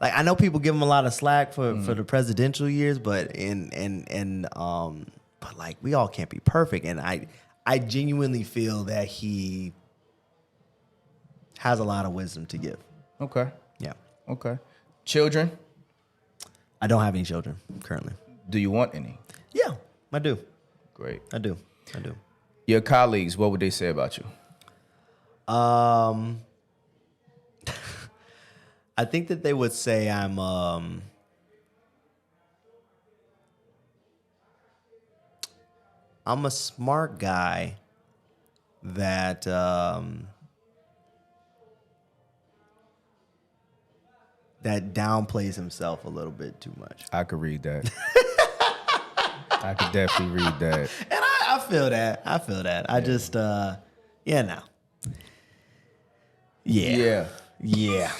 like I know people give him a lot of slack for the presidential years, but but like we all can't be perfect, and I genuinely feel that he has a lot of wisdom to give. Okay. Yeah. Okay. Children? I don't have any children currently. Do you want any? Yeah, I do. Great. I do. Your colleagues, what would they say about you? I think that they would say I'm a smart guy that that downplays himself a little bit too much. I could read that. I could definitely read that. And I feel that. I feel that. I just no. Yeah. Yeah. Yeah.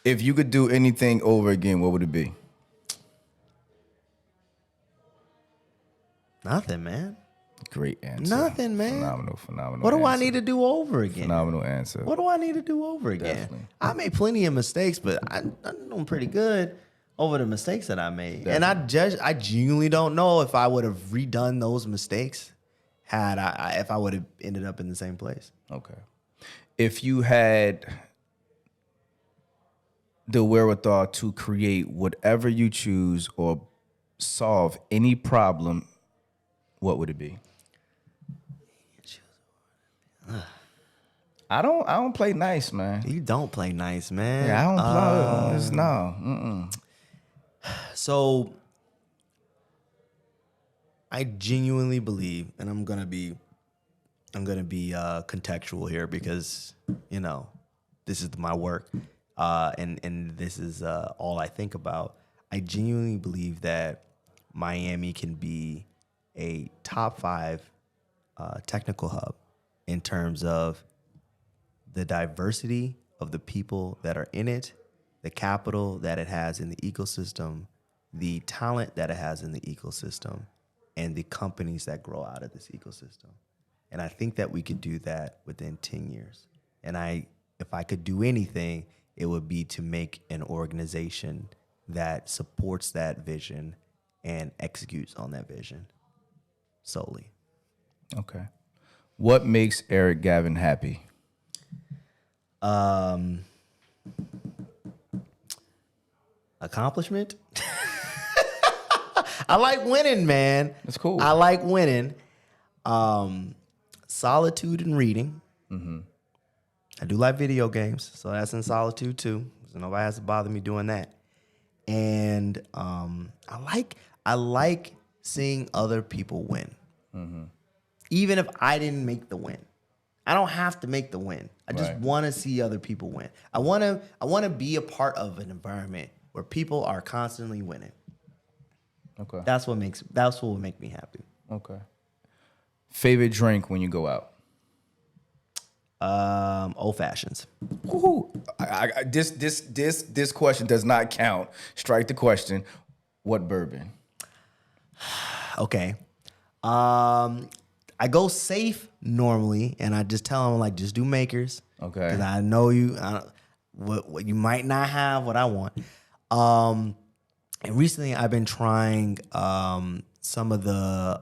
If you could do anything over again, what would it be? Nothing, man. Great answer. Nothing, man. Phenomenal. What do I answer. need to do over again? Phenomenal answer. What do I need to do over again? Definitely. I made plenty of mistakes, but I'm doing pretty good over the mistakes that I made. Definitely. And I genuinely don't know if I would have redone those mistakes if I would have ended up in the same place. Okay. If you had the wherewithal to create whatever you choose or solve any problem, what would it be? I don't play nice, man. You don't play nice, man. Yeah, I don't play. No. Mm-mm. So I genuinely believe, and I'm gonna be contextual here because this is my work, and this is all I think about. I genuinely believe that Miami can be a top 5 technical hub in terms of the diversity of the people that are in it, the capital that it has in the ecosystem, the talent that it has in the ecosystem, and the companies that grow out of this ecosystem. And I think that we could do that within 10 years. And if I could do anything, it would be to make an organization that supports that vision and executes on that vision solely. Okay. What makes Erick Gavin happy? Accomplishment. I like winning, man. That's cool. I like winning. Solitude and reading. Mm-hmm. I do like video games, so that's in solitude too. So nobody has to bother me doing that. And I like seeing other people win, even if I didn't make the win. I don't have to make the win. I just want to see other people win. I want to be a part of an environment where people are constantly winning. Okay. That's what would make me happy. Okay. Favorite drink when you go out? Old fashions. Ooh, this question does not count. Strike the question. What bourbon? Okay. I go safe normally, and I just tell them just do Makers. Okay. Because I know what you might not have what I want. And recently I've been trying some of the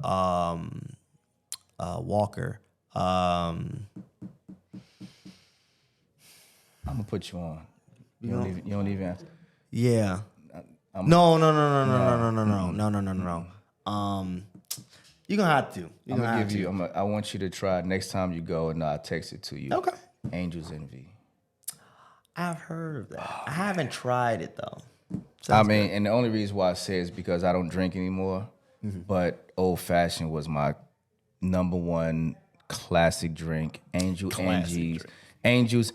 Walker. I'm gonna put you on. You don't even answer. Yeah. No. You're gonna have to. I want you to try next time you go, and I'll text it to you. Okay. Angel's Envy. I've heard of that. I haven't tried it though. And the only reason why I say is because I don't drink anymore. Mm-hmm. But Old Fashioned was my number one classic drink. Angel's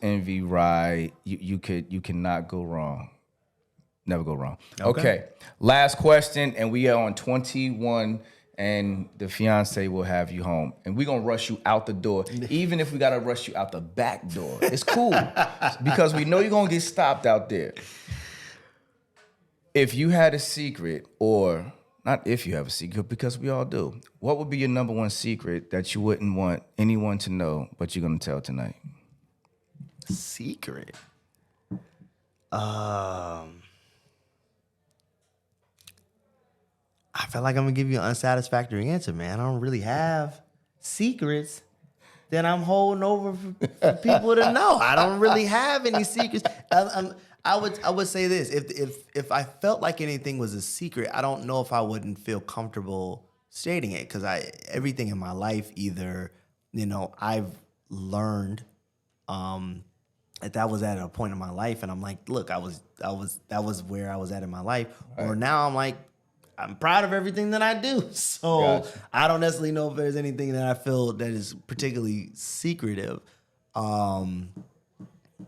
Envy rye. You cannot go wrong. Never go wrong. Okay. Last question, and we are on 21, and the fiance will have you home. And we're going to rush you out the door, even if we got to rush you out the back door. It's cool, because we know you're going to get stopped out there. If you had a secret, or not if you have a secret, because we all do, what would be your number one secret that you wouldn't want anyone to know, but you're going to tell tonight? Secret? I feel like I'm gonna give you an unsatisfactory answer, man. I don't really have secrets that I'm holding over for people to know. I don't really have any secrets. I would say this: if I felt like anything was a secret, I don't know if I wouldn't feel comfortable stating it, because everything in my life either I've learned that was at a point in my life, and I'm like, look, that was where I was at in my life. Right. Or now I'm like, I'm proud of everything that I do. So Gotcha. I don't necessarily know if there's anything that I feel that is particularly secretive.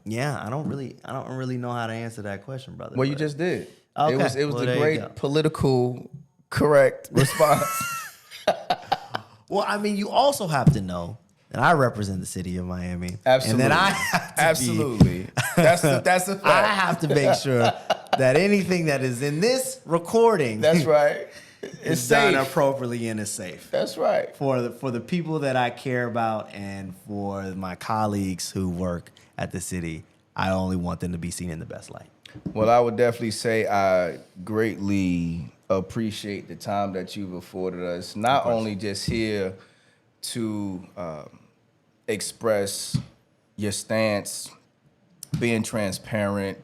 Yeah, I don't really know how to answer that question, brother. Well, you just did. Okay. It was the great political correct response. Well, I mean, you also have to know that I represent the city of Miami. Absolutely. And that I have to Absolutely. That's the fact. I have to make sure that anything that is in this recording, that's right, is safe. done appropriately and is safe. That's right. For the people that I care about and for my colleagues who work at the city, I only want them to be seen in the best light. Well, I would definitely say I greatly appreciate the time that you've afforded us, not only just here to express your stance, being transparent,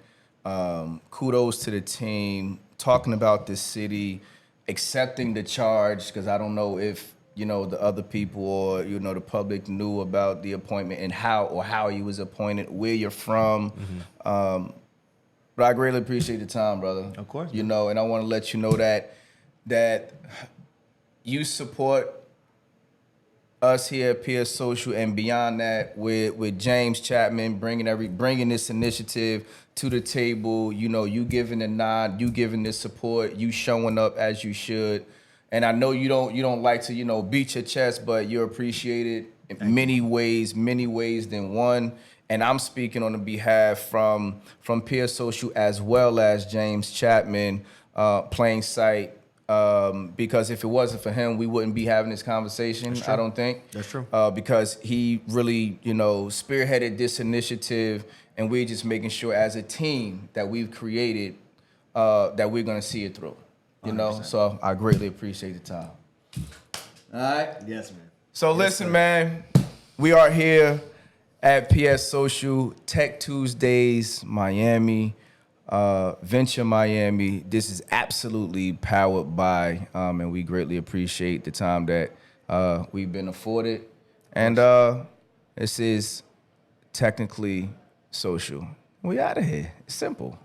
kudos to the team, talking about the city, accepting the charge, because I don't know if, you know, the other people or, you know, the public knew about the appointment and how he was appointed, where you're from. Mm-hmm. But I greatly appreciate the time, brother. Of course. You know, and I want to let you know that you support us here at PS Social, and beyond that, with James Chapman bringing this initiative to the table. You know, you giving the nod, you giving the support, you showing up as you should. And I know you don't like to, you know, beat your chest, but you're appreciated in many ways than one. And I'm speaking on the behalf from Peer Social as well as James Chapman, Plain Sight, because if it wasn't for him, we wouldn't be having this conversation. I don't think. That's true. Because he really, you know, spearheaded this initiative, and we're just making sure as a team that we've created that we're gonna see it through. You 100%. Know, so I greatly appreciate the time. All right. Yes, man. So listen, man, we are here at PS Social Tech Tuesdays, Miami, Venture Miami. This is absolutely powered by, and we greatly appreciate the time that we've been afforded. And this is technically social. We out of here. It's simple.